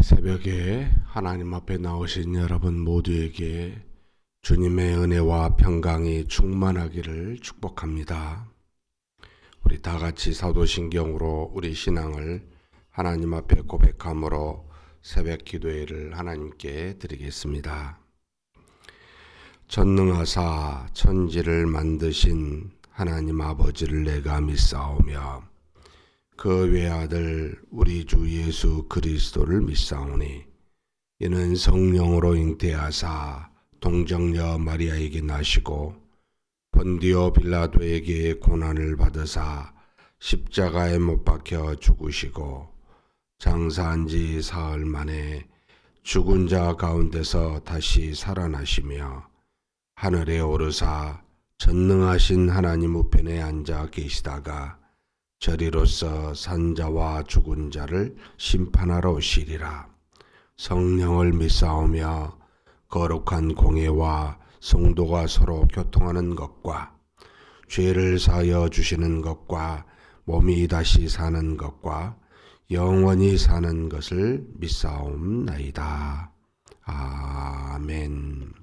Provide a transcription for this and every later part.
새벽에 하나님 앞에 나오신 여러분 모두에게 주님의 은혜와 평강이 충만하기를 축복합니다. 우리 다 같이 사도신경으로 우리 신앙을 하나님 앞에 고백함으로 새벽 기도회를 하나님께 드리겠습니다. 전능하사 천지를 만드신 하나님 아버지를 내가 믿사오며 그 외아들 우리 주 예수 그리스도를 믿사오니 이는 성령으로 잉태하사 동정녀 마리아에게 나시고 본디오 빌라도에게 고난을 받으사 십자가에 못 박혀 죽으시고 장사한 지 사흘 만에 죽은 자 가운데서 다시 살아나시며 하늘에 오르사 전능하신 하나님 우편에 앉아 계시다가 저리로서 산자와 죽은 자를 심판하러 오시리라. 성령을 믿사오며 거룩한 공회와 성도가 서로 교통하는 것과 죄를 사하여 주시는 것과 몸이 다시 사는 것과 영원히 사는 것을 믿사옵나이다. 아멘.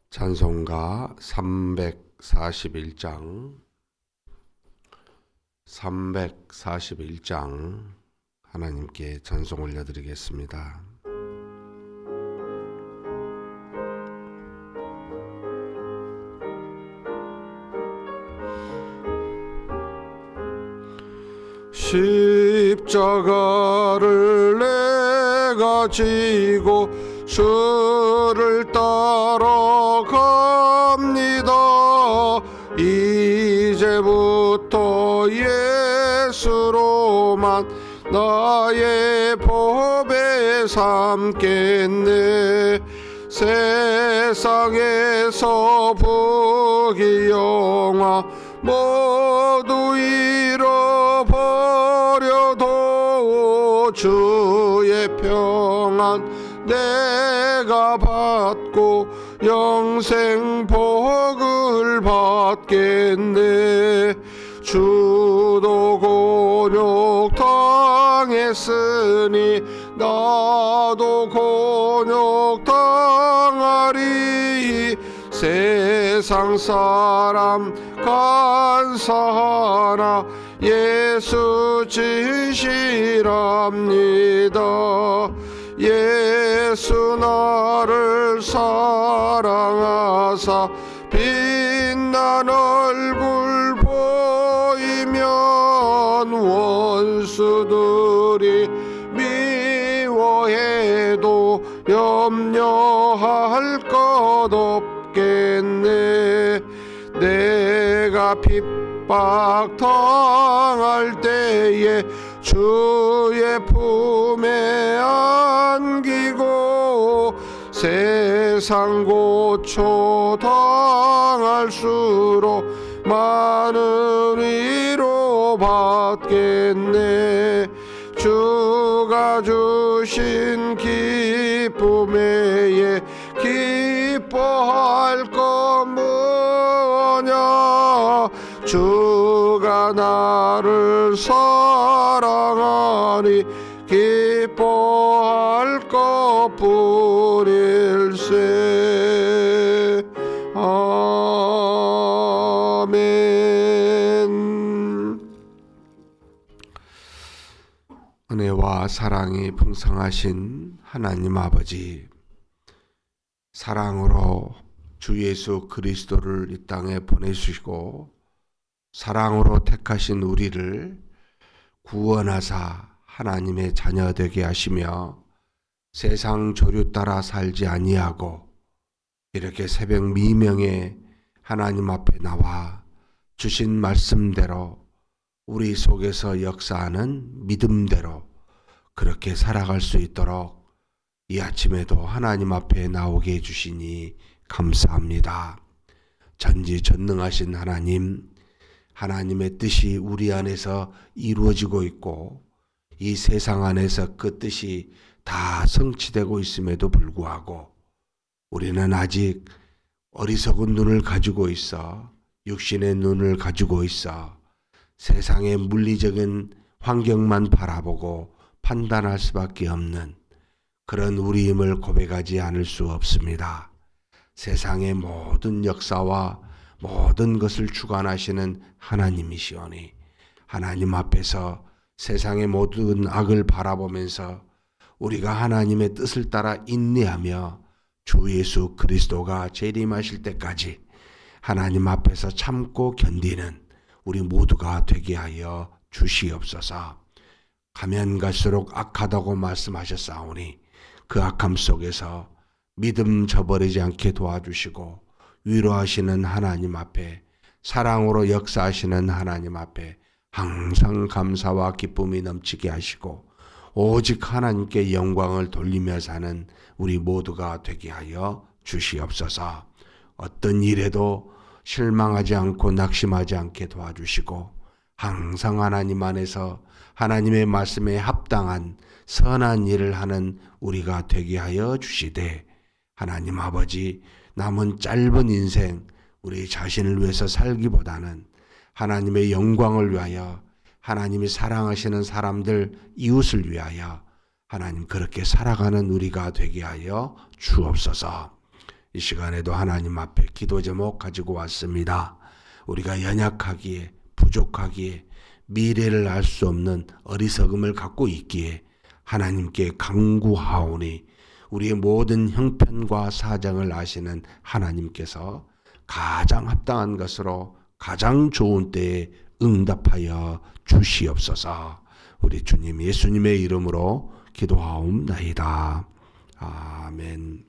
찬송가 341장 하나님께 찬송 올려드리겠습니다. 십자가를 내가 지고 주를 따라갑니다. 이제부터 예수로만 나의 법에 삼겠네. 세상에서 부귀영화 모두 잃어버려도 주의 평안 내가 받고 영생 복을 받겠네. 주도 곤욕 당했으니 나도 곤욕 당하리. 세상 사람 간사하나 예수 진실합니다. 예수 나를 사랑하사 빛난 얼굴 보이면 원수들이 미워해도 염려할 것 없겠네. 내가 핍박 당할 때에 주의 품에 안기고 세상 고초 당할수록 많은 위로 받겠네. 주가 주신 기쁨 외에 기뻐할 것 뭐냐. 주가 나를 사랑하니 기뻐할 것뿐일세. 아멘. 은혜와 사랑이 풍성하신 하나님 아버지, 사랑으로 주 예수 그리스도를 이 땅에 보내주시고 사랑으로 택하신 우리를 구원하사 하나님의 자녀 되게 하시며 세상 조류 따라 살지 아니하고 이렇게 새벽 미명에 하나님 앞에 나와 주신 말씀대로 우리 속에서 역사하는 믿음대로 그렇게 살아갈 수 있도록 이 아침에도 하나님 앞에 나오게 해주시니 감사합니다. 전지전능하신 하나님, 하나님의 뜻이 우리 안에서 이루어지고 있고 이 세상 안에서 그 뜻이 다 성취되고 있음에도 불구하고 우리는 아직 어리석은 눈을 가지고 있어 육신의 눈을 가지고 있어 세상의 물리적인 환경만 바라보고 판단할 수밖에 없는 그런 우리임을 고백하지 않을 수 없습니다. 세상의 모든 역사와 모든 것을 주관하시는 하나님이시오니 하나님 앞에서 세상의 모든 악을 바라보면서 우리가 하나님의 뜻을 따라 인내하며 주 예수 그리스도가 재림하실 때까지 하나님 앞에서 참고 견디는 우리 모두가 되게 하여 주시옵소서. 가면 갈수록 악하다고 말씀하셨사오니 그 악함 속에서 믿음 저버리지 않게 도와주시고 위로하시는 하나님 앞에, 사랑으로 역사하시는 하나님 앞에 항상 감사와 기쁨이 넘치게 하시고 오직 하나님께 영광을 돌리며 사는 우리 모두가 되게 하여 주시옵소서. 어떤 일에도 실망하지 않고 낙심하지 않게 도와주시고 항상 하나님 안에서 하나님의 말씀에 합당한 선한 일을 하는 우리가 되게 하여 주시되, 하나님 아버지, 남은 짧은 인생 우리 자신을 위해서 살기보다는 하나님의 영광을 위하여, 하나님이 사랑하시는 사람들, 이웃을 위하여 하나님 그렇게 살아가는 우리가 되게 하여 주옵소서. 이 시간에도 하나님 앞에 기도 제목 가지고 왔습니다. 우리가 연약하기에, 부족하기에, 미래를 알 수 없는 어리석음을 갖고 있기에 하나님께 간구하오니 우리의 모든 형편과 사정을 아시는 하나님께서 가장 합당한 것으로 가장 좋은 때에 응답하여 주시옵소서. 우리 주님 예수님의 이름으로 기도하옵나이다. 아멘.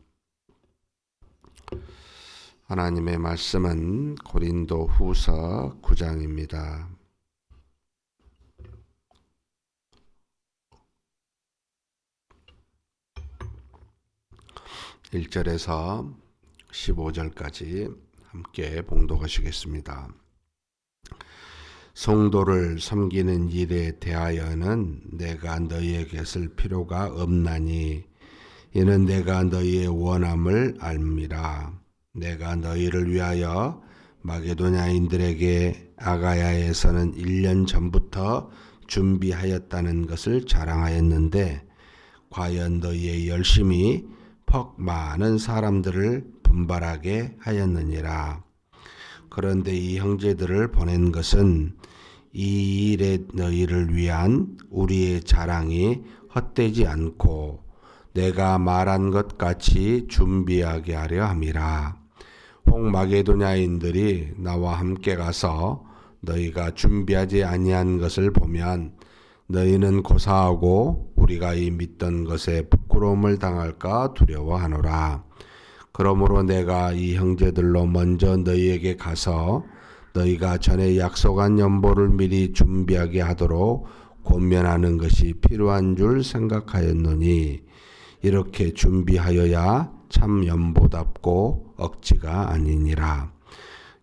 하나님의 말씀은 고린도 후서 9장입니다. 1절에서 15절까지 함께 봉독하시겠습니다. 성도를 섬기는 일에 대하여는 내가 너희에게 쓸 필요가 없나니 이는 내가 너희의 원함을 알미라. 내가 너희를 위하여 마게도냐인들에게 아가야에서는 1년 전부터 준비하였다는 것을 자랑하였는데 과연 너희의 열심이 퍽 많은 사람들을 분발하게 하였느니라. 그런데 이 형제들을 보낸 것은 이 일에 너희를 위한 우리의 자랑이 헛되지 않고 내가 말한 것 같이 준비하게 하려 함이라. 혹 마게도냐인들이 나와 함께 가서 너희가 준비하지 아니한 것을 보면 너희는 고사하고 우리가 이 믿던 것에 부끄러움을 당할까 두려워하노라. 그러므로 내가 이 형제들로 먼저 너희에게 가서 너희가 전에 약속한 연보를 미리 준비하게 하도록 권면하는 것이 필요한 줄 생각하였노니 이렇게 준비하여야 참 연보답고 억지가 아니니라.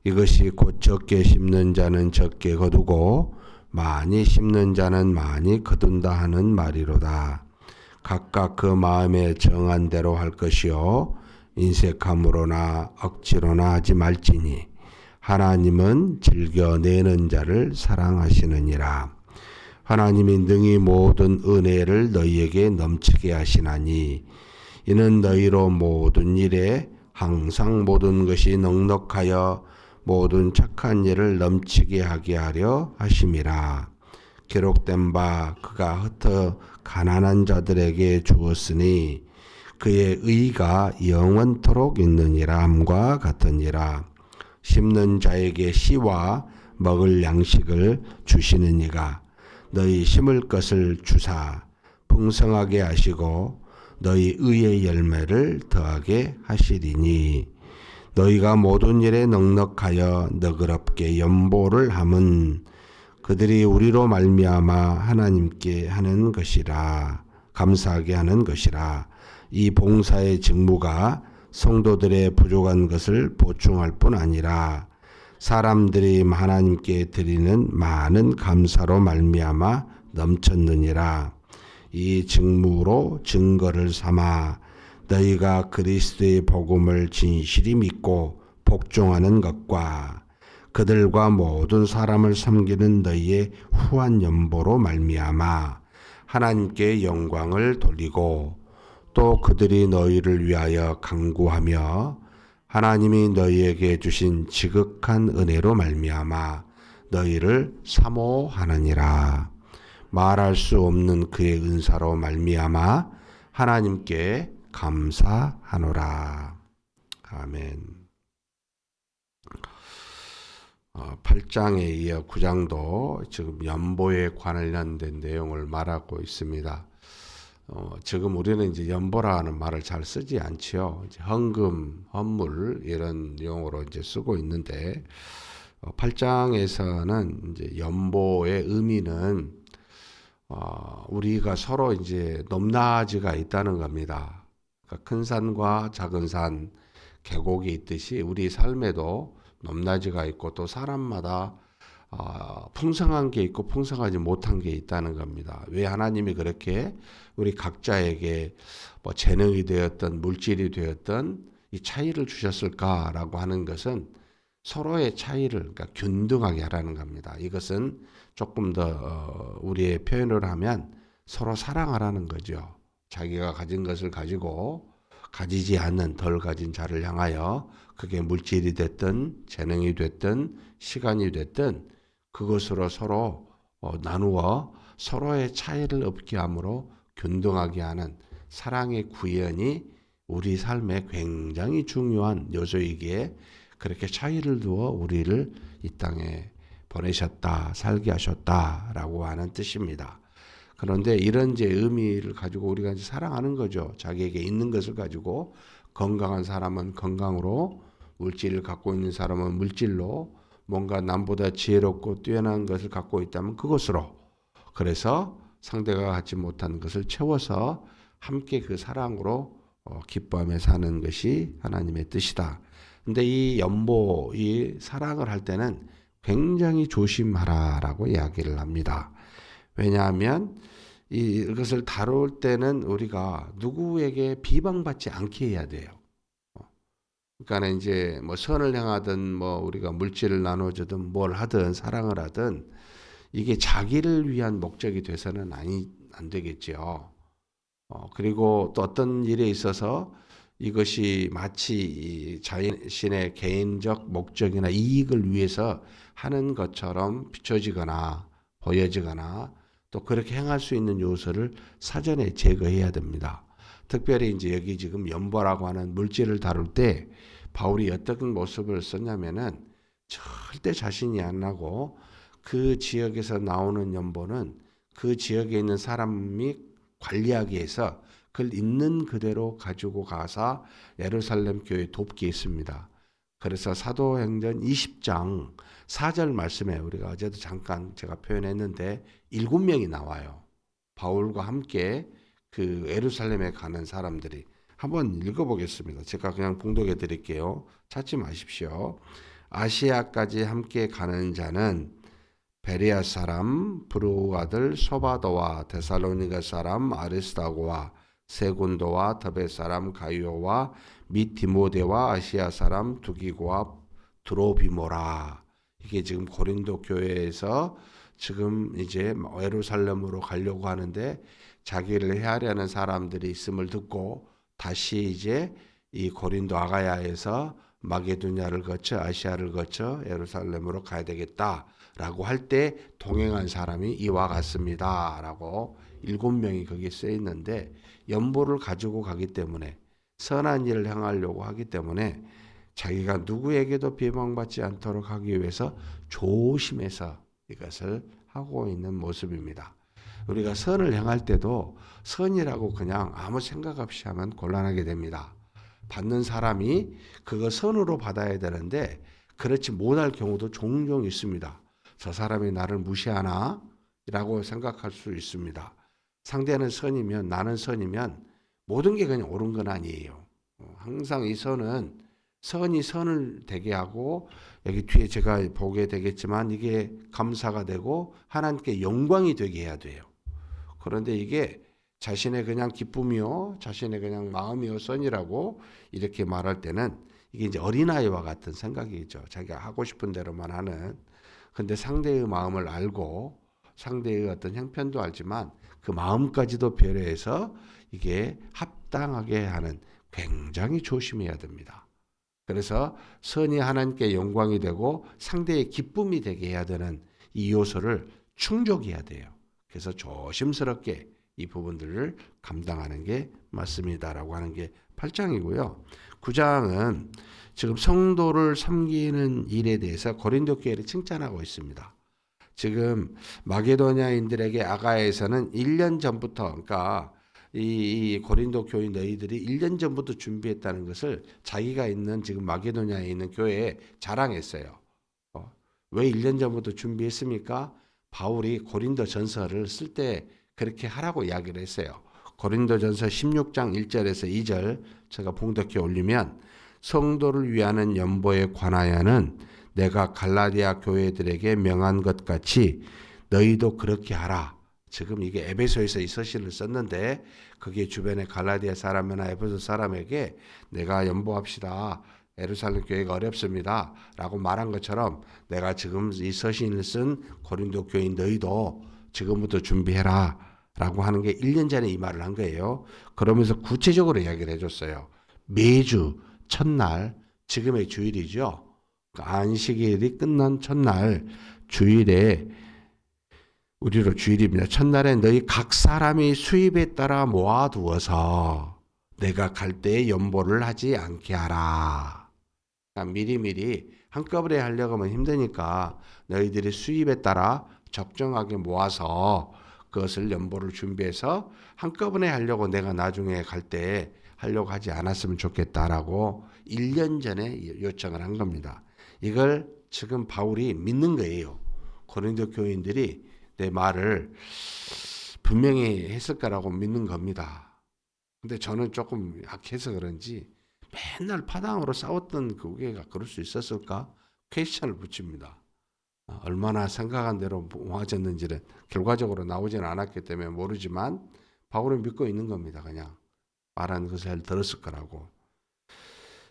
이것이 곧 적게 심는 자는 적게 거두고 많이 심는 자는 많이 거둔다 하는 말이로다. 각각 그 마음에 정한 대로 할 것이요 인색함으로나 억지로나 하지 말지니 하나님은 즐겨 내는 자를 사랑하시느니라. 하나님이 능히 모든 은혜를 너희에게 넘치게 하시나니 이는 너희로 모든 일에 항상 모든 것이 넉넉하여 모든 착한 일을 넘치게 하게 하려 하심이라. 기록된 바 그가 흩어 가난한 자들에게 주었으니 그의 의가 영원토록 있느니라 함과 같으니라. 심는 자에게 씨와 먹을 양식을 주시는 이가 너희 심을 것을 주사 풍성하게 하시고 너희 의의 열매를 더하게 하시리니 너희가 모든 일에 넉넉하여 너그럽게 연보를 함은 그들이 우리로 말미암아 하나님께 하는 것이라. 감사하게 하는 것이라. 이 봉사의 직무가 성도들의 부족한 것을 보충할 뿐 아니라 사람들이 하나님께 드리는 많은 감사로 말미암아 넘쳤느니라. 이 직무로 증거를 삼아 너희가 그리스도의 복음을 진실이 믿고 복종하는 것과 그들과 모든 사람을 섬기는 너희의 후한 연보로 말미암아 하나님께 영광을 돌리고 또 그들이 너희를 위하여 간구하며 하나님이 너희에게 주신 지극한 은혜로 말미암아 너희를 사모하느니라. 말할 수 없는 그의 은사로 말미암아 하나님께 감사하노라. 아멘. 8장에 이어 9장도 지금 연보에 관련된 내용을 말하고 있습니다. 지금 우리는 이제 연보라는 말을 잘 쓰지 않지요. 이제 헌금, 헌물 이런 용어로 이제 쓰고 있는데 8장에서는 이제 연보의 의미는 우리가 서로 이제 높낮이가 있다는 겁니다. 그러니까 큰 산과 작은 산, 계곡이 있듯이 우리 삶에도 높낮이가 있고 또 사람마다 풍성한 게 있고 풍성하지 못한 게 있다는 겁니다. 왜 하나님이 그렇게 우리 각자에게 뭐 재능이 되었던 물질이 되었던 이 차이를 주셨을까라고 하는 것은 서로의 차이를 그러니까 균등하게 하라는 겁니다. 이것은 조금 더 우리의 표현을 하면 서로 사랑하라는 거죠. 자기가 가진 것을 가지고 가지지 않는 덜 가진 자를 향하여 그게 물질이 됐든 재능이 됐든 시간이 됐든 그것으로 서로 나누어 서로의 차이를 없게 함으로 균등하게 하는 사랑의 구현이 우리 삶에 굉장히 중요한 요소이기에 그렇게 차이를 두어 우리를 이 땅에 보내셨다, 살게 하셨다라고 하는 뜻입니다. 그런데 이런 이제 의미를 가지고 우리가 이제 사랑하는 거죠. 자기에게 있는 것을 가지고 건강한 사람은 건강으로, 물질을 갖고 있는 사람은 물질로, 뭔가 남보다 지혜롭고 뛰어난 것을 갖고 있다면 그것으로. 그래서 상대가 갖지 못한 것을 채워서 함께 그 사랑으로 기뻐하며 사는 것이 하나님의 뜻이다. 근데 이 연보, 이 사랑을 할 때는 굉장히 조심하라라고 이야기를 합니다. 왜냐하면 이것을 다룰 때는 우리가 누구에게 비방받지 않게 해야 돼요. 그러니까 이제 뭐 선을 행하든 뭐 우리가 물질을 나눠주든 뭘 하든 사랑을 하든 이게 자기를 위한 목적이 돼서는 안 되겠죠. 그리고 또 어떤 일에 있어서 이것이 마치 자신의 개인적 목적이나 이익을 위해서 하는 것처럼 비춰지거나 보여지거나 또 그렇게 행할 수 있는 요소를 사전에 제거해야 됩니다. 특별히 이제 여기 지금 연보라고 하는 물질을 다룰 때 바울이 어떤 모습을 썼냐면은 절대 자신이 안 나고 그 지역에서 나오는 연보는 그 지역에 있는 사람이 관리하기 위해서 그걸 있는 그대로 가지고 가서 예루살렘 교회에 돕게 했습니다. 그래서 사도행전 20장 4절 말씀에 우리가 어제도 잠깐 제가 표현했는데 7명이 나와요. 바울과 함께 그 예루살렘에 가는 사람들이 한번 읽어보겠습니다. 제가 그냥 봉독해 드릴게요. 찾지 마십시오. 아시아까지 함께 가는 자는 베레아 사람 브루 아들 소바도와 데살로니가 사람 아리스다고와 세군도와 더베 사람 가이오와 및 디모데와 아시아 사람 두기고와 드로비모라. 이게 지금 고린도 교회에서 지금 이제 예루살렘으로 가려고 하는데 자기를 헤아려는 사람들이 있음을 듣고 다시 이제 이 고린도 아가야에서 마게도냐를 거쳐 아시아를 거쳐 예루살렘으로 가야 되겠다라고 할 때 동행한 사람이 이와 같습니다라고 7명이 거기에 써 있는데 연보를 가지고 가기 때문에 선한 일을 행하려고 하기 때문에 자기가 누구에게도 비방받지 않도록 하기 위해서 조심해서 이것을 하고 있는 모습입니다. 우리가 선을 행할 때도 선이라고 그냥 아무 생각 없이 하면 곤란하게 됩니다. 받는 사람이 그거 선으로 받아야 되는데 그렇지 못할 경우도 종종 있습니다. 저 사람이 나를 무시하나? 라고 생각할 수 있습니다. 상대는 선이면 나는 선이면 모든 게 그냥 옳은 건 아니에요. 항상 이 선이 선을 되게 하고 여기 뒤에 제가 보게 되겠지만 이게 감사가 되고 하나님께 영광이 되게 해야 돼요. 그런데 이게 자신의 그냥 기쁨이요, 자신의 그냥 마음이요, 선이라고 이렇게 말할 때는 이게 이제 어린아이와 같은 생각이죠. 자기가 하고 싶은 대로만 하는. 근데 상대의 마음을 알고 상대의 어떤 형편도 알지만 그 마음까지도 배려해서 이게 합당하게 하는, 굉장히 조심해야 됩니다. 그래서 선이 하나님께 영광이 되고 상대의 기쁨이 되게 해야 되는 이 요소를 충족해야 돼요. 그래서 조심스럽게 이 부분들을 감당하는 게 맞습니다라고 하는 게 8장이고요. 9장은 지금 성도를 섬기는 일에 대해서 고린도 교회를 칭찬하고 있습니다. 지금 마게도냐인들에게 아가야에서는 1년 전부터, 그러니까 이 고린도 교인 너희들이 1년 전부터 준비했다는 것을 자기가 있는 지금 마게도냐에 있는 교회에 자랑했어요. 왜 1년 전부터 준비했습니까? 바울이 고린도 전서를 쓸 때 그렇게 하라고 이야기를 했어요. 고린도 전서 16장 1절에서 2절 제가 봉독해 올리면, 성도를 위하는 연보에 관하여는 내가 갈라디아 교회들에게 명한 것 같이 너희도 그렇게 하라. 지금 이게 에베소에서 이 서신을 썼는데 그게 주변의 갈라디아 사람이나 에베소 사람에게 내가 연보합시다, 예루살렘 교회가 어렵습니다 라고 말한 것처럼, 내가 지금 이 서신을 쓴 고린도 교인 너희도 지금부터 준비해라 라고 하는 게 1년 전에 이 말을 한 거예요. 그러면서 구체적으로 이야기를 해줬어요. 매주 첫날, 지금의 주일이죠. 안식일이 끝난 첫날, 주일에, 우리로 주일입니다. 첫날에 너희 각 사람이 수입에 따라 모아두어서 내가 갈 때에 연보를 하지 않게 하라. 그러니까 미리미리 한꺼번에 하려고 하면 힘드니까 너희들이 수입에 따라 적정하게 모아서 그것을 연보를 준비해서 한꺼번에 하려고 내가 나중에 갈 때 하려고 하지 않았으면 좋겠다라고 1년 전에 요청을 한 겁니다. 이걸 지금 바울이 믿는 거예요. 고린도 교인들이 내 말을 분명히 했을 거라고 믿는 겁니다. 근데 저는 조금 약해서 그런지 맨날 파당으로 싸웠던 교회가 그럴 수 있었을까? 퀘스천을 붙입니다. 얼마나 생각한 대로 모아졌는지는 결과적으로 나오지는 않았기 때문에 모르지만 바울은 믿고 있는 겁니다. 그냥 말하는 것을 들었을 거라고.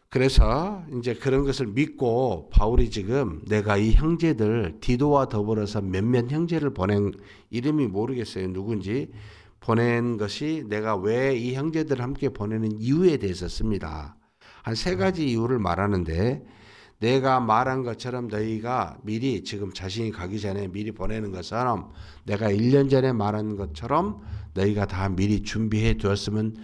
그래서 이제 그런 것을 믿고 바울이 지금 내가 이 형제들 디도와 더불어서 몇몇 형제를 보낸, 이름이 모르겠어요 누군지, 보낸 것이 내가 왜 이 형제들을 함께 보내는 이유에 대해서 씁니다. 한 3가지 이유를 말하는데, 내가 말한 것처럼 너희가 미리, 지금 자신이 가기 전에 미리 보내는 것처럼, 내가 1년 전에 말한 것처럼 너희가 다 미리 준비해 두었으면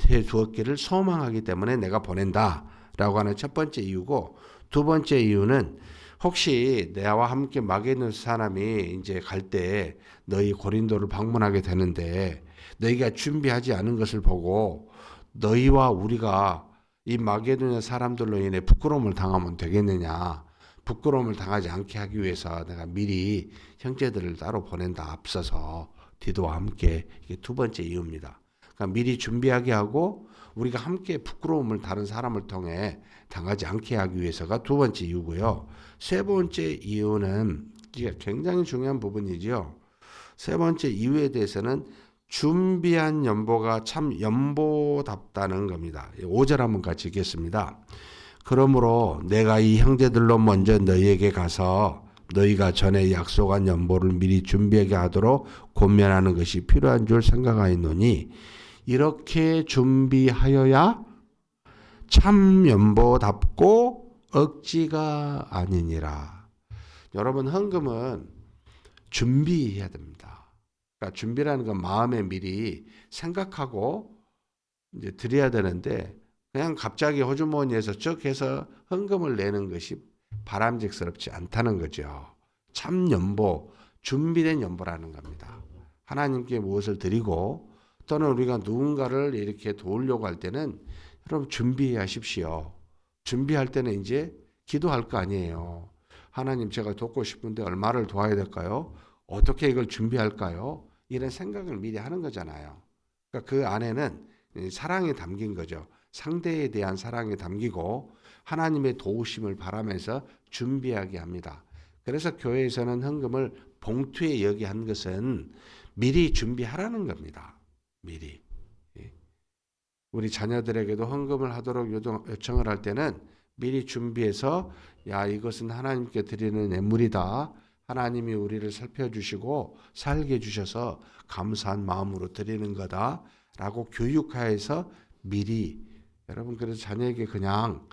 해 두었기를 소망하기 때문에 내가 보낸다 라고 하는 첫 번째 이유고, 두 번째 이유는 혹시 나와 함께 마게도냐 사람이 이제 갈 때 너희 고린도를 방문하게 되는데 너희가 준비하지 않은 것을 보고 너희와 우리가 이 마게도냐 사람들로 인해 부끄러움을 당하면 되겠느냐, 부끄러움을 당하지 않게 하기 위해서 내가 미리 형제들을 따로 보낸다, 앞서서 디도와 함께. 이게 두 번째 이유입니다. 그러니까 미리 준비하게 하고 우리가 함께 부끄러움을 다른 사람을 통해 당하지 않게 하기 위해서가 두 번째 이유고요. 세 번째 이유는, 이게 굉장히 중요한 부분이죠. 세 번째 이유에 대해서는 준비한 연보가 참 연보답다는 겁니다. 5절 한번 같이 읽겠습니다. 그러므로 내가 이 형제들로 먼저 너희에게 가서 너희가 전에 약속한 연보를 미리 준비하게 하도록 권면하는 것이 필요한 줄 생각하였노니, 이렇게 준비하여야 참 연보답고 억지가 아니니라. 여러분, 헌금은 준비해야 됩니다. 그러니까 준비라는 건 마음에 미리 생각하고 이제 드려야 되는데, 그냥 갑자기 호주머니에서 쭉 해서 헌금을 내는 것이 바람직스럽지 않다는 거죠. 참 연보, 준비된 연보라는 겁니다. 하나님께 무엇을 드리고 또는 우리가 누군가를 이렇게 도우려고 할 때는 여러분 준비하십시오. 준비할 때는 이제 기도할 거 아니에요. 하나님, 제가 돕고 싶은데 얼마를 도와야 될까요? 어떻게 이걸 준비할까요? 이런 생각을 미리 하는 거잖아요. 그러니까 그 안에는 사랑이 담긴 거죠. 상대에 대한 사랑이 담기고 하나님의 도우심을 바라면서 준비하게 합니다. 그래서 교회에서는 헌금을 봉투에 여기한 것은 미리 준비하라는 겁니다. 미리. 우리 자녀들에게도 헌금을 하도록 요청을 할 때는 미리 준비해서, 야, 이것은 하나님께 드리는 예물이다 하나님이 우리를 살펴주시고 살게 해주셔서 감사한 마음으로 드리는 거다라고 교육하여서 미리 여러분 그래서 자녀에게 그냥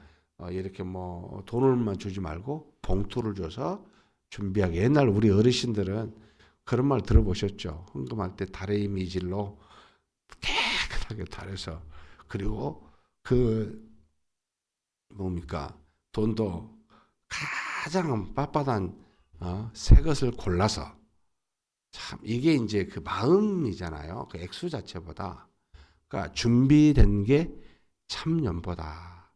이렇게 뭐 돈을만 주지 말고 봉투를 줘서 준비하게 옛날 우리 어르신들은 그런 말 들어보셨죠? 헌금할 때 달의 이미질로 깨끗하게 달여서 그리고 그 뭡니까 돈도 가장 빳빳한 새 것을 골라서 참 이게 이제 그 마음이잖아요. 그 액수 자체보다 그러니까 준비된 게 참념보다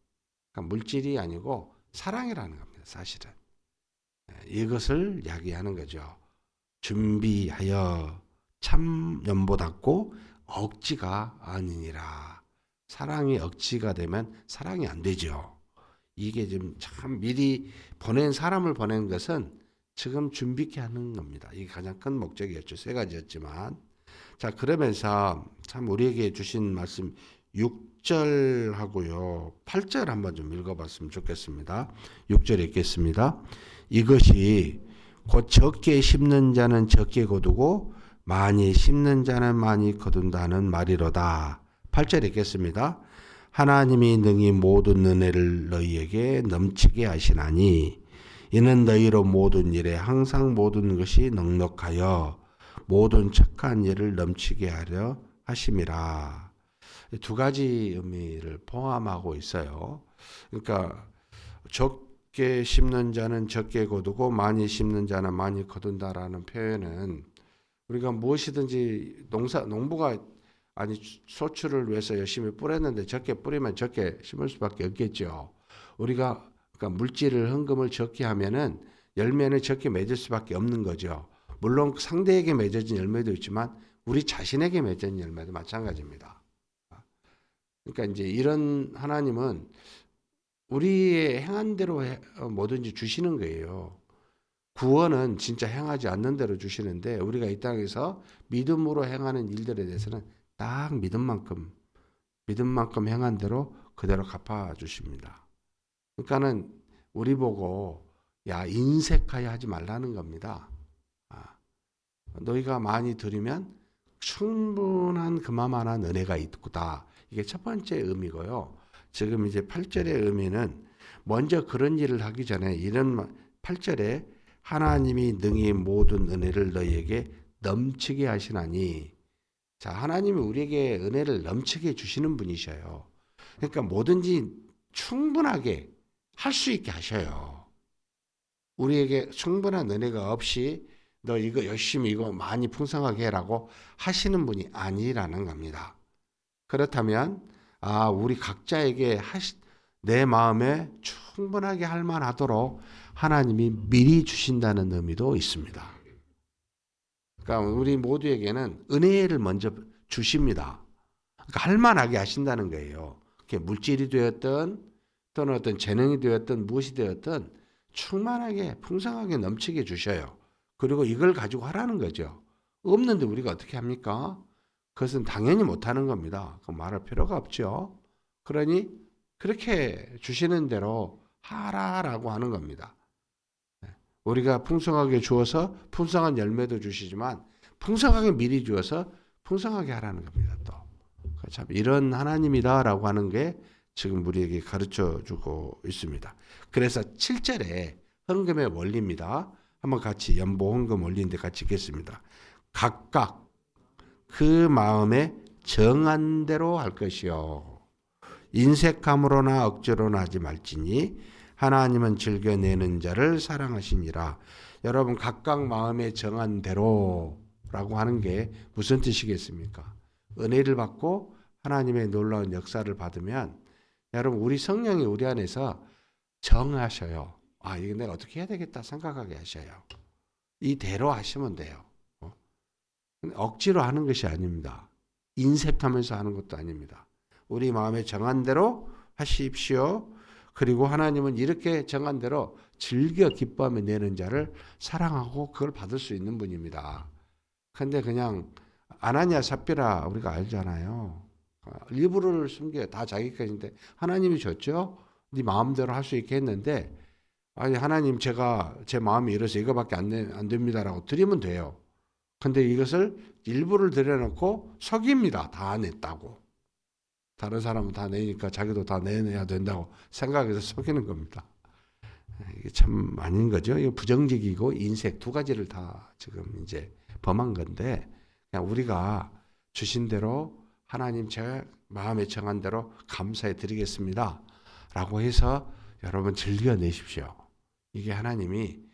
그러니까 물질이 아니고 사랑이라는 겁니다. 사실은 이것을 이야기하는 거죠. 준비하여 참념보다고 억지가 아니니라. 사랑이 억지가 되면 사랑이 안 되죠. 이게 지금 참 미리 보낸 사람을 보낸 것은 지금 준비케 하는 겁니다. 이게 가장 큰 목적이었죠. 세 가지였지만. 자, 그러면서 참 우리에게 주신 말씀 6절하고요. 8절 한번 좀 읽어봤으면 좋겠습니다. 6절 읽겠습니다. 이것이 곧 적게 심는 자는 적게 거두고 많이 심는 자는 많이 거둔다는 말이로다. 8절 읽겠습니다. 하나님이 능히 모든 은혜를 너희에게 넘치게 하시나니 이는 너희로 모든 일에 항상 모든 것이 넉넉하여 모든 착한 일을 넘치게 하려 하심이라. 두 가지 의미를 포함하고 있어요. 그러니까 적게 심는 자는 적게 거두고 많이 심는 자는 많이 거둔다라는 표현은 우리가 무엇이든지 농부가 아니 소출을 위해서 열심히 뿌렸는데 적게 뿌리면 적게 심을 수밖에 없겠죠. 우리가 그러니까 물질을 헌금을 적게 하면은 열매는 적게 맺을 수밖에 없는 거죠. 물론 상대에게 맺어진 열매도 있지만 우리 자신에게 맺어진 열매도 마찬가지입니다. 그러니까 이제 이런 하나님은 우리의 행한 대로 뭐든지 주시는 거예요. 구원은 진짜 행하지 않는 대로 주시는데 우리가 이 땅에서 믿음으로 행하는 일들에 대해서는 딱 믿음만큼 행한 대로 그대로 갚아 주십니다. 그러니까는 우리 보고 야 인색하여 하지 말라는 겁니다. 너희가 많이 드리면 충분한 그만한 은혜가 있구다. 이게 첫 번째 의미고요. 지금 이제 8절의 의미는 먼저 그런 일을 하기 전에 이런 8절에 하나님이 능히 모든 은혜를 너희에게 넘치게 하시나니 자 하나님이 우리에게 은혜를 넘치게 주시는 분이셔요. 그러니까 뭐든지 충분하게 할 수 있게 하셔요. 우리에게 충분한 은혜가 없이 너 이거 열심히 이거 많이 풍성하게 해라고 하시는 분이 아니라는 겁니다. 그렇다면 우리 각자에게 내 마음에 충분하게 할 만하도록 하나님이 미리 주신다는 의미도 있습니다. 그러니까 우리 모두에게는 은혜를 먼저 주십니다. 그러니까 할 만하게 하신다는 거예요. 그게 물질이 되었든 또는 어떤 재능이 되었든 무엇이 되었든 충만하게 풍성하게 넘치게 주셔요. 그리고 이걸 가지고 하라는 거죠. 없는데 우리가 어떻게 합니까? 그것은 당연히 못하는 겁니다. 그 말할 필요가 없죠. 그러니 그렇게 주시는 대로 하라라고 하는 겁니다. 우리가 풍성하게 주어서 풍성한 열매도 주시지만 풍성하게 미리 주어서 풍성하게 하라는 겁니다. 또 참 이런 하나님이다라고 하는 게 지금 우리에게 가르쳐 주고 있습니다. 그래서 7절에 헌금의 원리입니다. 한번 같이 연보 헌금 원리인데 같이 읽겠습니다. 각각 그 마음에 정한 대로 할 것이요 인색함으로나 억지로나 하지 말지니 하나님은 즐겨내는 자를 사랑하시니라. 여러분 각각 마음에 정한 대로라고 하는 게 무슨 뜻이겠습니까? 은혜를 받고 하나님의 놀라운 역사를 받으면 여러분 우리 성령이 우리 안에서 정하셔요. 이거 내가 어떻게 해야 되겠다 생각하게 하셔요. 이대로 하시면 돼요. 억지로 하는 것이 아닙니다. 인색하면서 하는 것도 아닙니다. 우리 마음에 정한 대로 하십시오. 그리고 하나님은 이렇게 정한 대로 즐겨 기뻐하며 내는 자를 사랑하고 그걸 받을 수 있는 분입니다. 근데 그냥 아나니아 삽비라 우리가 알잖아요. 일부를 숨겨요. 다 자기 것인데 하나님이 줬죠. 네 마음대로 할 수 있게 했는데 아니 하나님 제가 제 마음이 이래서 이거밖에 안 됩니다라고 드리면 돼요. 근데 이것을 일부를 들여놓고 속입니다. 다 냈다고. 다른 사람은 다 내니까 자기도 다 내야 된다고 생각해서 속이는 겁니다. 이게 참 아닌 거죠. 이거 부정직이고 인색 두 가지를 다 지금 이제 범한 건데 그냥 우리가 주신 대로 하나님 제 마음에 정한 대로 감사해 드리겠습니다. 라고 해서 여러분 즐겨내십시오. 이게 하나님은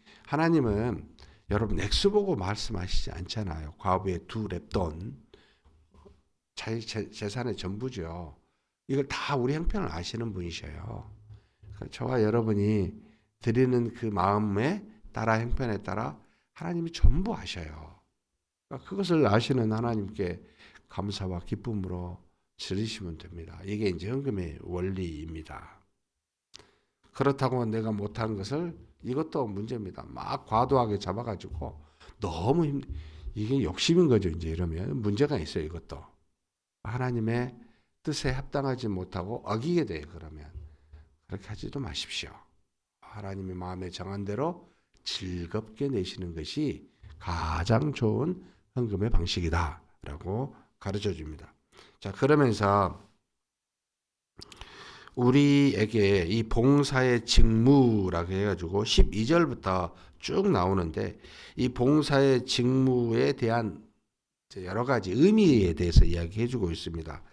여러분 액수 보고 말씀하시지 않잖아요. 과부의 2렙돈 재산의 전부죠. 이걸 다 우리 형편을 아시는 분이셔요. 저와 여러분이 드리는 그 마음에 따라 형편에 따라 하나님이 전부 아셔요. 그것을 아시는 하나님께 감사와 기쁨으로 드리시면 됩니다. 이게 이제 헌금의 원리입니다. 그렇다고 내가 못한 것을 이것도 문제입니다. 막 과도하게 잡아가지고 너무 이게 욕심인 거죠. 이제 이러면 문제가 있어요. 이것도 하나님의 뜻에 합당하지 못하고 어기게 돼요. 그러면 그렇게 하지도 마십시오. 하나님의 마음에 정한 대로 즐겁게 내시는 것이 가장 좋은 헌금의 방식이다라고 가르쳐 줍니다. 자, 그러면서 우리에게 이 봉사의 직무라고 해가지고 12절부터 쭉 나오는데 이 봉사의 직무에 대한 여러 가지 의미에 대해서 이야기해주고 있습니다.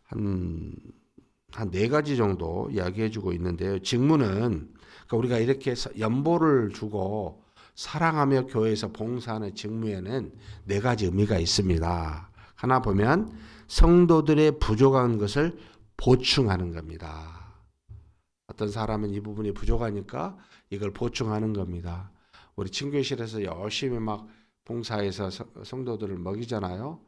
한 네 가지 정도 이야기해주고 있는데요. 직무는 그러니까 우리가 이렇게 연보를 주고 사랑하며 교회에서 봉사하는 직무에는 네 가지 의미가 있습니다. 하나 보면 성도들의 부족한 것을 보충하는 겁니다. 어떤 사람은 이 부분이 부족하니까 이걸 보충하는 겁니다. 우리 친교실에서 열심히 막 봉사해서 성도들을 먹이잖아요.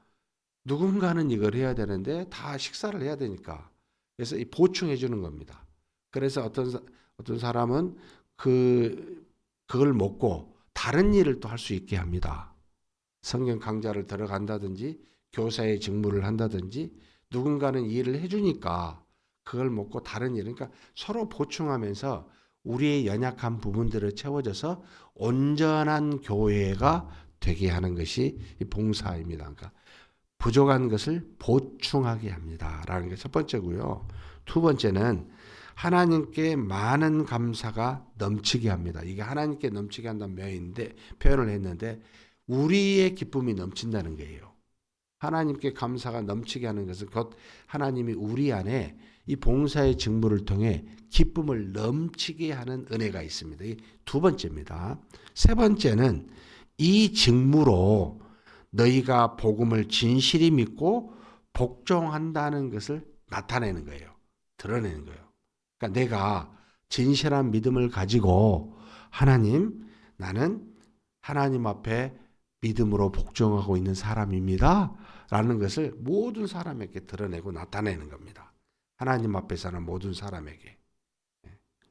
누군가는 이걸 해야 되는데 다 식사를 해야 되니까 그래서 보충해 주는 겁니다. 그래서 어떤 사람은 그걸 먹고 다른 일을 또 할 수 있게 합니다. 성경 강좌를 들어간다든지 교사의 직무를 한다든지 누군가는 일을 해주니까 그걸 먹고 다른 일, 그러니까 서로 보충하면서 우리의 연약한 부분들을 채워져서 온전한 교회가 되게 하는 것이 봉사입니다. 그러니까 부족한 것을 보충하게 합니다. 라는 게 첫 번째고요. 두 번째는 하나님께 많은 감사가 넘치게 합니다. 이게 하나님께 넘치게 한다는 표현을 했는데 우리의 기쁨이 넘친다는 거예요. 하나님께 감사가 넘치게 하는 것은 곧 하나님이 우리 안에 이 봉사의 직무를 통해 기쁨을 넘치게 하는 은혜가 있습니다. 이 두 번째입니다. 세 번째는 이 직무로 너희가 복음을 진실히 믿고 복종한다는 것을 나타내는 거예요. 드러내는 거예요. 그러니까 내가 진실한 믿음을 가지고 나는 하나님 앞에 믿음으로 복종하고 있는 사람입니다. 라는 것을 모든 사람에게 드러내고 나타내는 겁니다. 하나님 앞에 사는 모든 사람에게.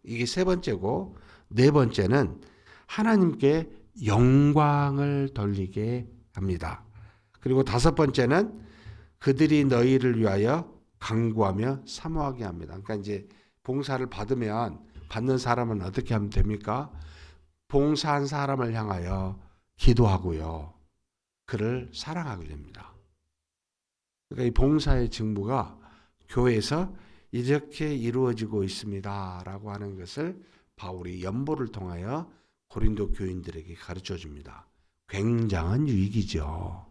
이게 세 번째고 네 번째는 하나님께 영광을 돌리게 합니다. 그리고 다섯 번째는 그들이 너희를 위하여 간구하며 사모하게 합니다. 그러니까 이제 봉사를 받는 사람은 어떻게 하면 됩니까? 봉사한 사람을 향하여 기도하고요. 그를 사랑하게 됩니다. 그러니까 이 봉사의 직무가 교회에서 이렇게 이루어지고 있습니다라고 하는 것을 바울이 연보를 통하여 고린도 교인들에게 가르쳐 줍니다. 굉장한 유익이죠.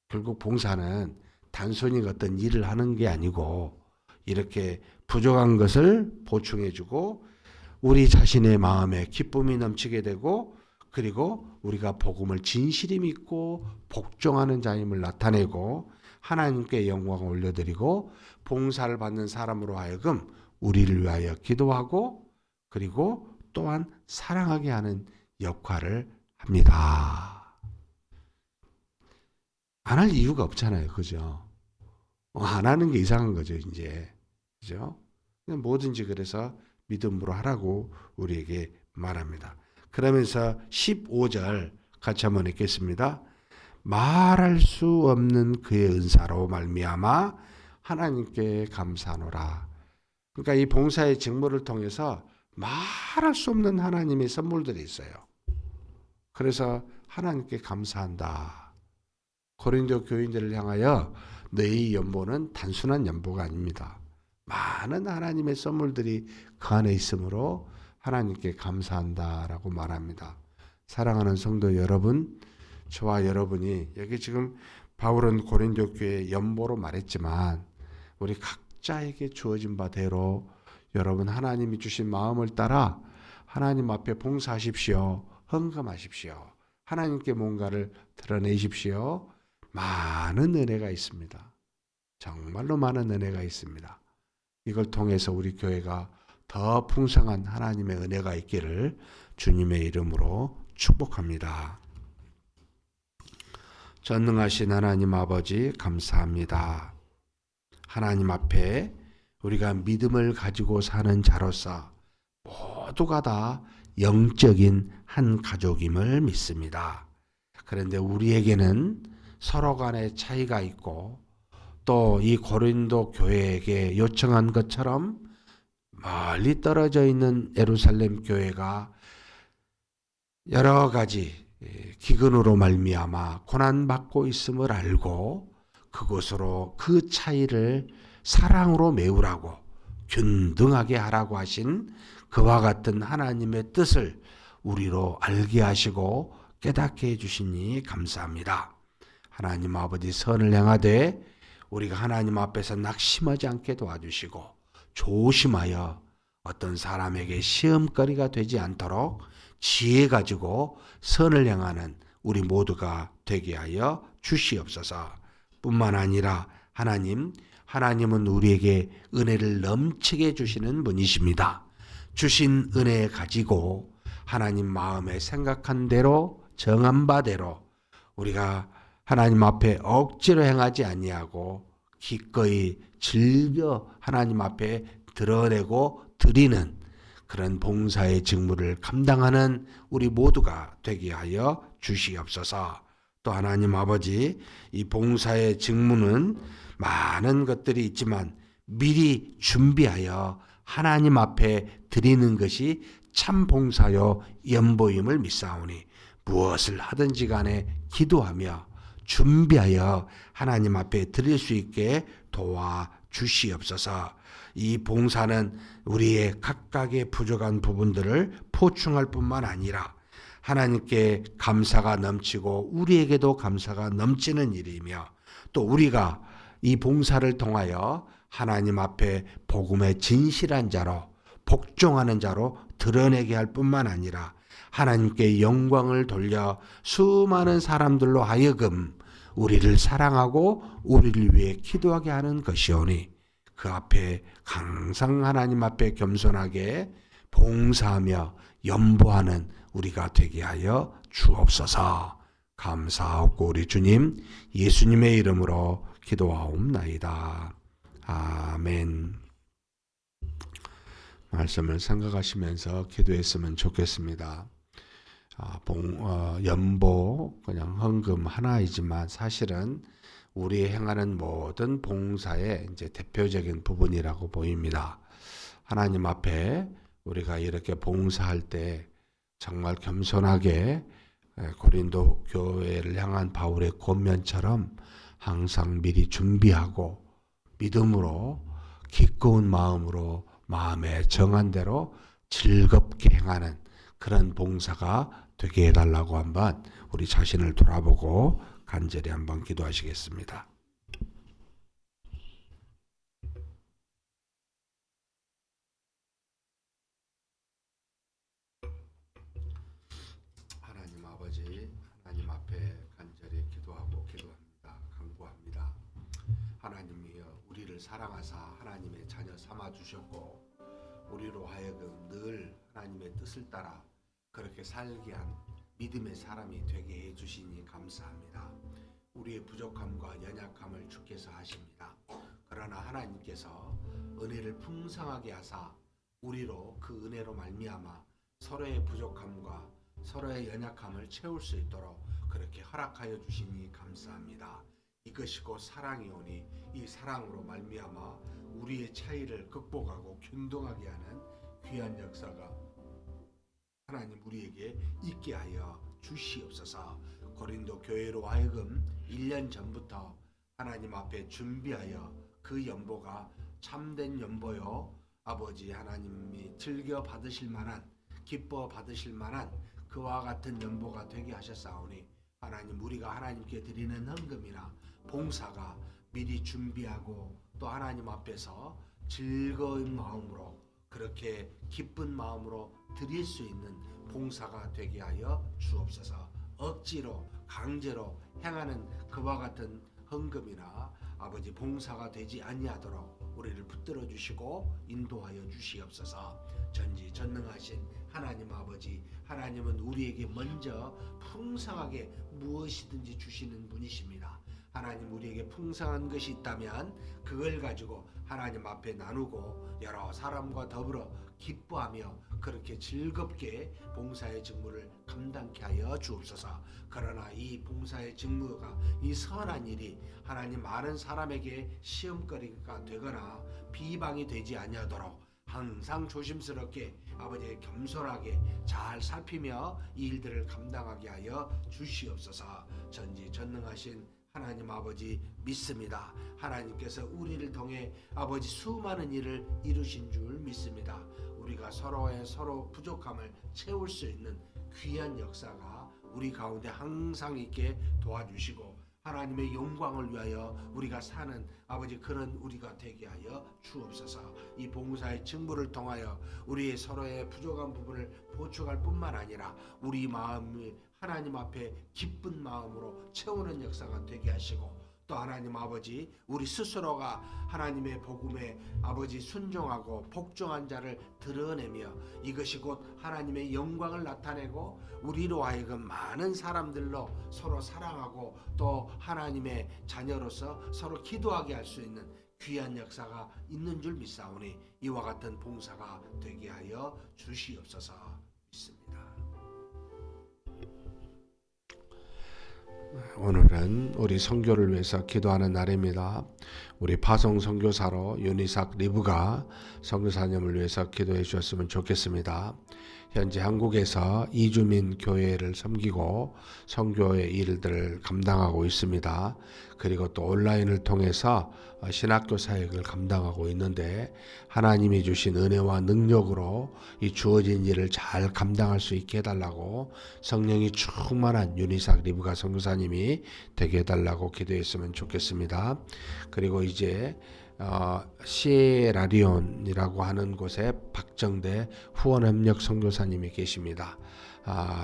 결국 봉사는 단순히 어떤 일을 하는 게 아니고 이렇게 부족한 것을 보충해주고 우리 자신의 마음에 기쁨이 넘치게 되고 그리고 우리가 복음을 진실히 믿고 복종하는 자임을 나타내고 하나님께 영광을 올려드리고 봉사를 받는 사람으로 하여금 우리를 위하여 기도하고 그리고 또한 사랑하게 하는 역할을 합니다. 안 할 이유가 없잖아요. 그죠? 안 하는 게 이상한 거죠, 이제. 그죠? 뭐든지 그래서 믿음으로 하라고 우리에게 말합니다. 그러면서 15절 같이 한번 읽겠습니다. 말할 수 없는 그의 은사로 말미암아 하나님께 감사하노라. 그러니까 이 봉사의 직무를 통해서 말할 수 없는 하나님의 선물들이 있어요. 그래서 하나님께 감사한다. 고린도 교인들을 향하여 너희 연보는 단순한 연보가 아닙니다. 많은 하나님의 선물들이 그 안에 있으므로 하나님께 감사한다라고 말합니다. 사랑하는 성도 여러분, 저와 여러분이 여기 지금 바울은 고린도 교회 연보로 말했지만 우리 각자에게 주어진 바대로 여러분 하나님이 주신 마음을 따라 하나님 앞에 봉사하십시오. 헌금하십시오. 하나님께 뭔가를 드러내십시오. 많은 은혜가 있습니다. 정말로 많은 은혜가 있습니다. 이걸 통해서 우리 교회가 더 풍성한 하나님의 은혜가 있기를 주님의 이름으로 축복합니다. 전능하신 하나님 아버지 감사합니다. 하나님 앞에 우리가 믿음을 가지고 사는 자로서 모두가 다 영적인 한 가족임을 믿습니다. 그런데 우리에게는 서로 간의 차이가 있고 또 이 고린도 교회에게 요청한 것처럼 멀리 떨어져 있는 예루살렘 교회가 여러 가지 기근으로 말미암아 고난받고 있음을 알고 그곳으로 그 차이를 사랑으로 메우라고 균등하게 하라고 하신 그와 같은 하나님의 뜻을 우리로 알게 하시고 깨닫게 해주시니 감사합니다. 하나님 아버지 선을 행하되 우리가 하나님 앞에서 낙심하지 않게 도와주시고 조심하여 어떤 사람에게 시험거리가 되지 않도록 지혜 가지고 선을 행하는 우리 모두가 되게 하여 주시옵소서. 뿐만 아니라 하나님은 우리에게 은혜를 넘치게 주시는 분이십니다. 주신 은혜 가지고 하나님 마음에 생각한 대로 정한 바대로 우리가 하나님 앞에 억지로 행하지 아니하고 기꺼이 즐겨 하나님 앞에 드러내고 드리는 그런 봉사의 직무를 감당하는 우리 모두가 되게 하여 주시옵소서. 또 하나님 아버지, 이 봉사의 직무는 많은 것들이 있지만 미리 준비하여 하나님 앞에 드리는 것이 참 봉사요 연보임을 믿사오니 무엇을 하든지 간에 기도하며 준비하여 하나님 앞에 드릴 수 있게 도와주시옵소서. 이 봉사는 우리의 각각의 부족한 부분들을 포충할 뿐만 아니라 하나님께 감사가 넘치고 우리에게도 감사가 넘치는 일이며 또 우리가 이 봉사를 통하여 하나님 앞에 복음의 진실한 자로 복종하는 자로 드러내게 할 뿐만 아니라 하나님께 영광을 돌려 수많은 사람들로 하여금 우리를 사랑하고 우리를 위해 기도하게 하는 것이오니 그 앞에 항상 하나님 앞에 겸손하게 봉사하며 연보하는 우리가 되게 하여 주옵소서. 감사하고 우리 주님 예수님의 이름으로 기도하옵나이다. 아멘. 말씀을 생각하시면서 기도했으면 좋겠습니다. 연보 그냥 헌금 하나이지만 사실은 우리 행하는 모든 봉사의 이제 대표적인 부분이라고 보입니다. 하나님 앞에 우리가 이렇게 봉사할 때 정말 겸손하게 고린도 교회를 향한 바울의 권면처럼 항상 미리 준비하고 믿음으로 기꺼운 마음으로 마음에 정한 대로 즐겁게 행하는 그런 봉사가 되게 해달라고 한번 우리 자신을 돌아보고 간절히 한번 기도하시겠습니다. 하나님 아버지, 하나님 앞에 간절히 기도합니다. 간구합니다. 하나님이여 우리를 사랑하사 하나님의 자녀 삼아 주셨고 우리로 하여금 늘 하나님의 뜻을 따라 그렇게 살게 한 믿음의 사람이 되게 해주시니 감사합니다. 우리의 부족함과 연약함을 주께서 아십니다. 그러나 하나님께서 은혜를 풍성하게 하사 우리로 그 은혜로 말미암아 서로의 부족함과 서로의 연약함을 채울 수 있도록 그렇게 허락하여 주시니 감사합니다. 이것이 곧 사랑이오니 이 사랑으로 말미암아 우리의 차이를 극복하고 균등하게 하는 귀한 역사가 하나님 우리에게 있게 하여 주시옵소서. 고린도 교회로 하여금 1년 전부터 하나님 앞에 준비하여 그 연보가 참된 연보요 아버지 하나님이 즐겨 받으실 만한, 기뻐 받으실 만한 그와 같은 연보가 되게 하셨사오니 하나님 우리가 하나님께 드리는 헌금이나 봉사가 미리 준비하고 또 하나님 앞에서 즐거운 마음으로 그렇게 기쁜 마음으로 드릴 수 있는 봉사가 되게 하여 주옵소서. 억지로 강제로 행하는 그와 같은 헌금이나 아버지 봉사가 되지 아니하도록 우리를 붙들어 주시고 인도하여 주시옵소서. 전지전능하신 하나님 아버지, 하나님은 우리에게 먼저 풍성하게 무엇이든지 주시는 분이십니다. 하나님 우리에게 풍성한 것이 있다면 그걸 가지고 하나님 앞에 나누고 여러 사람과 더불어 기뻐하며 그렇게 즐겁게 봉사의 직무를 감당케 하여 주옵소서. 그러나 이 봉사의 직무가, 이 선한 일이 하나님 많은 사람에게 시험거리가 되거나 비방이 되지 아니하도록 항상 조심스럽게 아버지 겸손하게 잘 살피며 이 일들을 감당하게 하여 주시옵소서. 전지전능하신 하나님 아버지 믿습니다. 하나님께서 우리를 통해 아버지 수많은 일을 이루신 줄 믿습니다. 우리가 서로의 서로 부족함을 채울 수 있는 귀한 역사가 우리 가운데 항상 있게 도와주시고 하나님의 영광을 위하여 우리가 사는 아버지 그런 우리가 되게 하여 주옵소서. 이 봉사의 직무를 통하여 우리의 서로의 부족한 부분을 보충할 뿐만 아니라 우리 마음이 하나님 앞에 기쁜 마음으로 채우는 역사가 되게 하시고 또 하나님 아버지 우리 스스로가 하나님의 복음에 아버지 순종하고 복종한 자를 드러내며 이것이 곧 하나님의 영광을 나타내고 우리로 하여금 많은 사람들로 서로 사랑하고 또 하나님의 자녀로서 서로 기도하게 할 수 있는 귀한 역사가 있는 줄 믿사오니 이와 같은 봉사가 되게 하여 주시옵소서 믿습니다. 오늘은 우리 선교를 위해서 기도하는 날입니다. 우리 파송 선교사로 윤희삭 리브가 선교사님을 위해서 기도해 주셨으면 좋겠습니다. 현재 한국에서 이주민 교회를 섬기고 선교의 일들을 감당하고 있습니다. 그리고 또 온라인을 통해서 신학교 사역을 감당하고 있는데 하나님이 주신 은혜와 능력으로 이 주어진 일을 잘 감당할 수 있게 해달라고 성령이 충만한 윤희삭 리브가 선교사님이 되게 해달라고 기도했으면 좋겠습니다. 그리고 이제 시에라리온이라고 하는 곳에 박정대 후원협력 선교사님이 계십니다.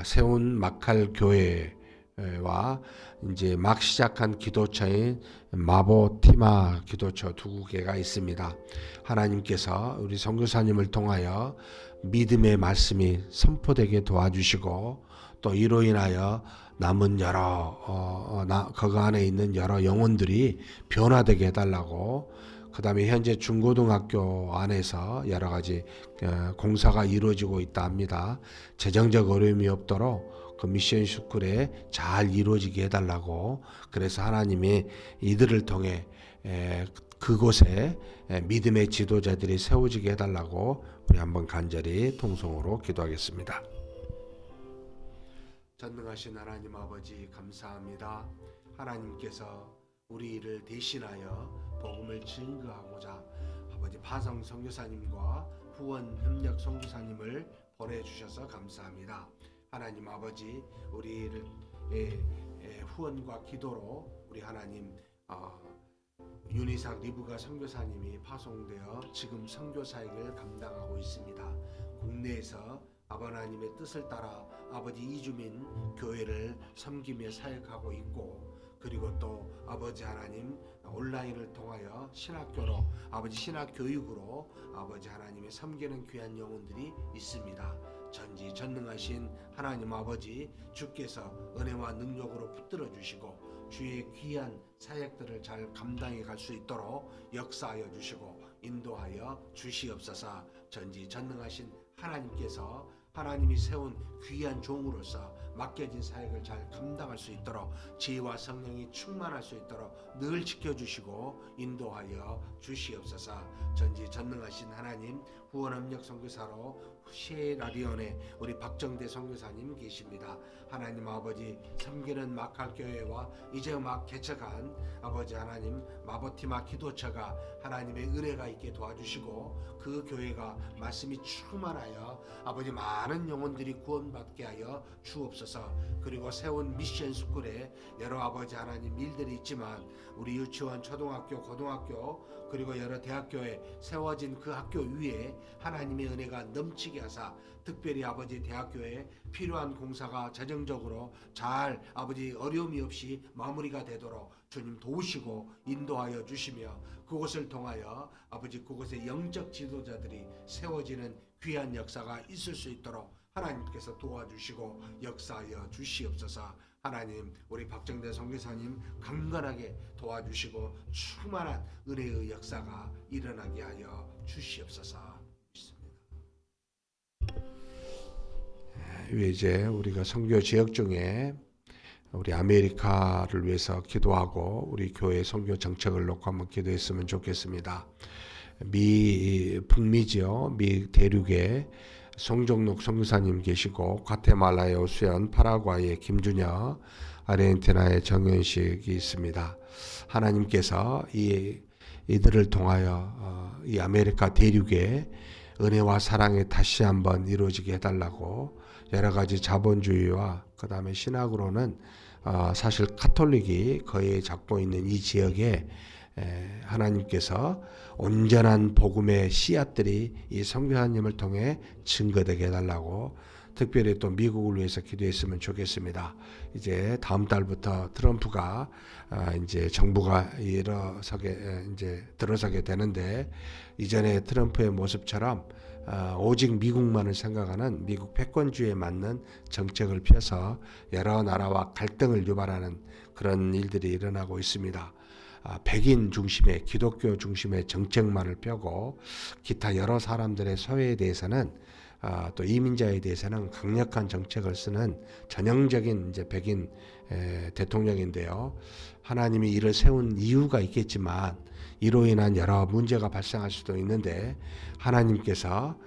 세운 마칼 교회와 이제 막 시작한 기도처인 마보티마 기도처 두 개가 있습니다. 하나님께서 우리 선교사님을 통하여 믿음의 말씀이 선포되게 도와주시고 또 이로 인하여 남은 그 안에 있는 여러 영혼들이 변화되게 해달라고 그 다음에 현재 중고등학교 안에서 여러 가지 공사가 이루어지고 있다 합니다. 재정적 어려움이 없도록 그 미션 스쿨에 잘 이루어지게 해달라고 그래서 하나님이 이들을 통해 그곳에 믿음의 지도자들이 세워지게 해달라고 우리 한번 간절히 통성으로 기도하겠습니다. 전능하신 하나님 아버지 감사합니다. 하나님께서 우리를 대신하여 복음을 증거하고자 아버지 파송 선교사님과 후원 협력 선교사님을 보내주셔서 감사합니다. 하나님 아버지 우리를 후원과 기도로 우리 하나님 윤희삭 리브가 선교사님이 파송되어 지금 선교 사역을 감당하고 있습니다. 국내에서 아버지의 뜻을 따라 아버지 이주민 교회를 섬기며 사역하고 있고 그리고 또 아버지 하나님 온라인을 통하여 신학교로 아버지 신학교육으로 아버지 하나님의 섬기는 귀한 영혼들이 있습니다. 전지전능하신 하나님 아버지 주께서 은혜와 능력으로 붙들어 주시고 주의 귀한 사역들을 잘 감당해 갈 수 있도록 역사하여 주시고 인도하여 주시옵소서. 전지전능하신 하나님께서 하나님이 세운 귀한 종으로서 맡겨진 사역을 잘 감당할 수 있도록 지혜와 성령이 충만할 수 있도록 늘 지켜주시고 인도하여 주시옵소서. 전지전능하신 하나님 후원협력 선교사로 시에라리온에 우리 박정대 선교사님 계십니다. 하나님 아버지 섬기는 마칼교회와 이제 막 개척한 아버지 하나님 마보티마 기도처가 하나님의 은혜가 있게 도와주시고 그 교회가 말씀이 충만하여 아버지 많은 영혼들이 구원받게 하여 주옵소서. 그리고 세운 미션 스쿨에 여러 아버지 하나님 일들이 있지만 우리 유치원, 초등학교, 고등학교 그리고 여러 대학교에 세워진 그 학교 위에 하나님의 은혜가 넘치게 하사 특별히 아버지 대학교에 필요한 공사가 재정적으로 잘 아버지 어려움이 없이 마무리가 되도록 주님 도우시고 인도하여 주시며 그곳을 통하여 아버지 그곳에 영적 지도자들이 세워지는 귀한 역사가 있을 수 있도록 하나님께서 도와주시고 역사하여 주시옵소서. 하나님 우리 박정대 선교사님 강건하게 도와주시고 충만한 은혜의 역사가 일어나게 하여 주시옵소서. 이제 우리가 선교 지역 중에 우리 아메리카를 위해서 기도하고 우리 교회 선교 정책을 놓고 한번 기도했으면 좋겠습니다. 북미지요, 미 대륙에 송정록 선교사님 계시고 과테말라의 오수연, 파라과이의 김준여, 아르헨티나의 정현식이 있습니다. 하나님께서 이들을 통하여 이 아메리카 대륙에 은혜와 사랑이 다시 한번 이루어지게 해달라고 여러 가지 자본주의와 그 다음에 신학으로는 사실 카톨릭이 거의 잡고 있는 이 지역에 하나님께서 온전한 복음의 씨앗들이 이 선교사님을 통해 증거되게 해달라고 특별히 또 미국을 위해서 기도했으면 좋겠습니다. 이제 다음 달부터 트럼프가 이제 정부가 들어서게 되는데 이전에 트럼프의 모습처럼 오직 미국만을 생각하는 미국 패권주의에 맞는 정책을 펴서 여러 나라와 갈등을 유발하는 그런 일들이 일어나고 있습니다. 백인 중심의 기독교 중심의 정책만을 펴고 기타 여러 사람들의 소외에 대해서는 또 이민자에 대해서는 강력한 정책을 쓰는 전형적인 이제 백인 대통령인데요. 하나님이 이를 세운 이유가 있겠지만 이로 인한 여러 문제가 발생할 수도 있는데 하나님께서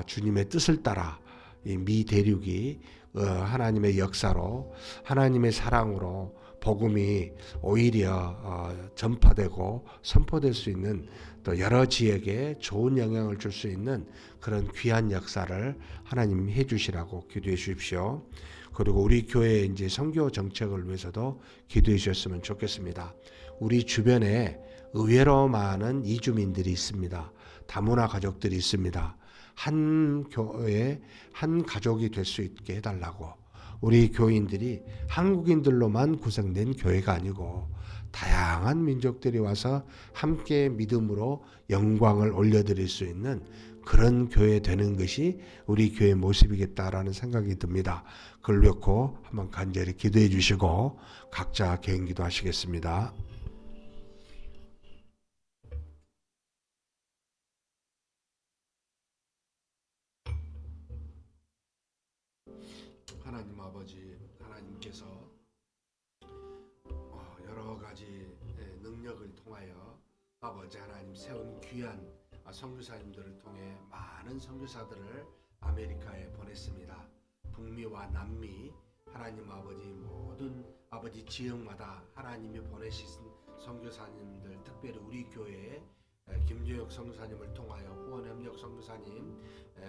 주님의 뜻을 따라 이 미 대륙이 하나님의 역사로 하나님의 사랑으로 복음이 오히려 전파되고 선포될 수 있는 또 여러 지역에 좋은 영향을 줄 수 있는 그런 귀한 역사를 하나님 해주시라고 기도해 주십시오. 그리고 우리 교회의 이제 선교 정책을 위해서도 기도해 주셨으면 좋겠습니다. 우리 주변에 의외로 많은 이주민들이 있습니다. 다문화 가족들이 있습니다. 한 교회에 한 가족이 될 수 있게 해달라고. 우리 교인들이 한국인들로만 구성된 교회가 아니고 다양한 민족들이 와서 함께 믿음으로 영광을 올려드릴 수 있는 그런 교회 되는 것이 우리 교회 모습이겠다라는 생각이 듭니다. 그걸 놓고 한번 간절히 기도해 주시고 각자 개인 기도하시겠습니다. 하나님 아버지, 하나님께서 여러 가지 능력을 통하여 아버지 하나님 세운 귀한 선교사님들을 통해 많은 선교사들을 아메리카에 보냈습니다. 북미와 남미 하나님 아버지 모든 아버지 지역마다 하나님이 보내신 선교사님들 특별히 우리 교회에 김주혁 선교사님을 통하여 후원협력 선교사님,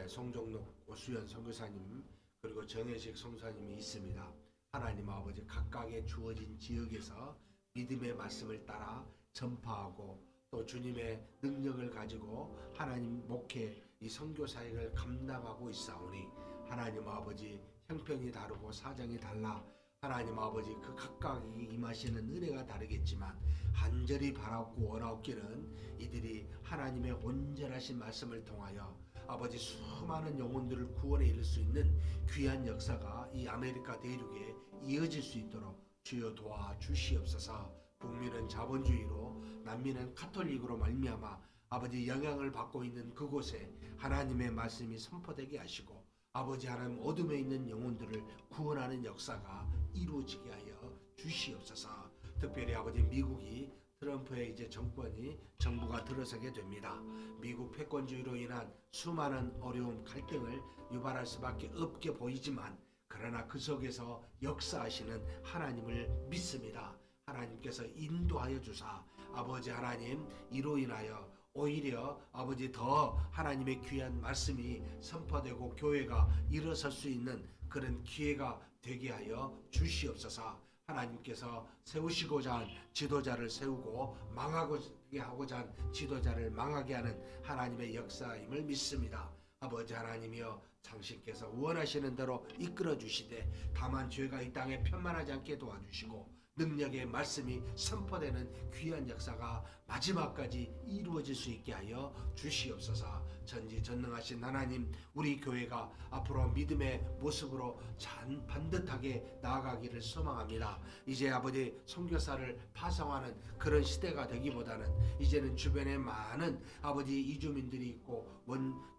송정록 오수연 선교사님 그리고 정혜식 선교사님이 있습니다. 하나님 아버지 각각의 주어진 지역에서 믿음의 말씀을 따라 전파하고 또 주님의 능력을 가지고 하나님 목회 이 선교 사역을 감당하고 있사오니 하나님 아버지 형편이 다르고 사정이 달라 하나님 아버지 그 각각이 임하시는 은혜가 다르겠지만 간절히 바라고 원하옵기는 이들이 하나님의 온전하신 말씀을 통하여 아버지 수많은 영혼들을 구원에 이를 수 있는 귀한 역사가 이 아메리카 대륙에 이어질 수 있도록 주여 도와주시옵소서. 북미는 자본주의로 남미는 카톨릭으로 말미암아 아버지 영향을 받고 있는 그곳에 하나님의 말씀이 선포되게 하시고 아버지 하나님 어둠에 있는 영혼들을 구원하는 역사가 이루어지게 하여 주시옵소서. 특별히 아버지 미국이 트럼프의 이제 정부가 들어서게 됩니다. 미국 패권주의로 인한 수많은 어려움, 갈등을 유발할 수밖에 없게 보이지만 그러나 그 속에서 역사하시는 하나님을 믿습니다. 하나님께서 인도하여 주사 아버지 하나님 이로 인하여 오히려 아버지 더 하나님의 귀한 말씀이 선포되고 교회가 일어설 수 있는 그런 기회가 되게 하여 주시옵소서. 하나님께서 세우시고자 한 지도자를 세우고 망하게 하고자 한 지도자를 망하게 하는 하나님의 역사임을 믿습니다. 아버지 하나님이여 당신께서 원하시는 대로 이끌어 주시되 다만 죄가 이 땅에 편만하지 않게 도와주시고 능력의 말씀이 선포되는 귀한 역사가 마지막까지 이루어질 수 있게 하여 주시옵소서. 전지전능하신 하나님, 우리 교회가 앞으로 믿음의 모습으로 반듯하게 나아가기를 소망합니다. 이제 아버지 선교사를 파송하는 그런 시대가 되기보다는 이제는 주변에 많은 아버지 이주민들이 있고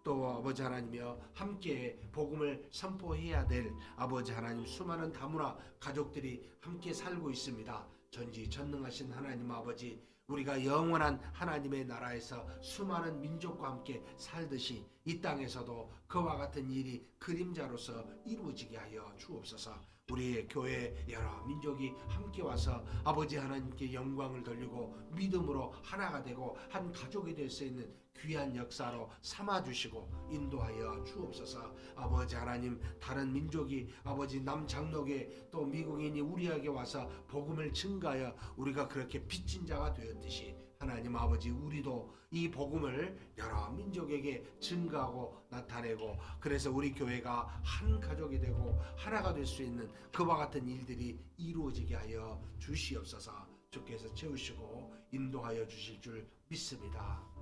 또 아버지 하나님이여 함께 복음을 선포해야 될 아버지 하나님 수많은 다문화 가족들이 함께 살고 있습니다. 전지전능하신 하나님 아버지, 우리가 영원한 하나님의 나라에서 수많은 민족과 함께 살듯이 이 땅에서도 그와 같은 일이 그림자로서 이루어지게 하여 주옵소서. 우리의 교회 여러 민족이 함께 와서 아버지 하나님께 영광을 돌리고 믿음으로 하나가 되고 한 가족이 될 수 있는 귀한 역사로 삼아주시고 인도하여 주옵소서. 아버지 하나님, 다른 민족이 아버지 남장로교회 또 미국인이 우리에게 와서 복음을 증가하여 우리가 그렇게 빚진 자가 되었듯이 하나님 아버지, 우리도 이 복음을 여러 민족에게 증가하고 나타내고 그래서 우리 교회가 한 가족이 되고 하나가 될 수 있는 그와 같은 일들이 이루어지게 하여 주시옵소서. 주께서 채우시고 인도하여 주실 줄 믿습니다.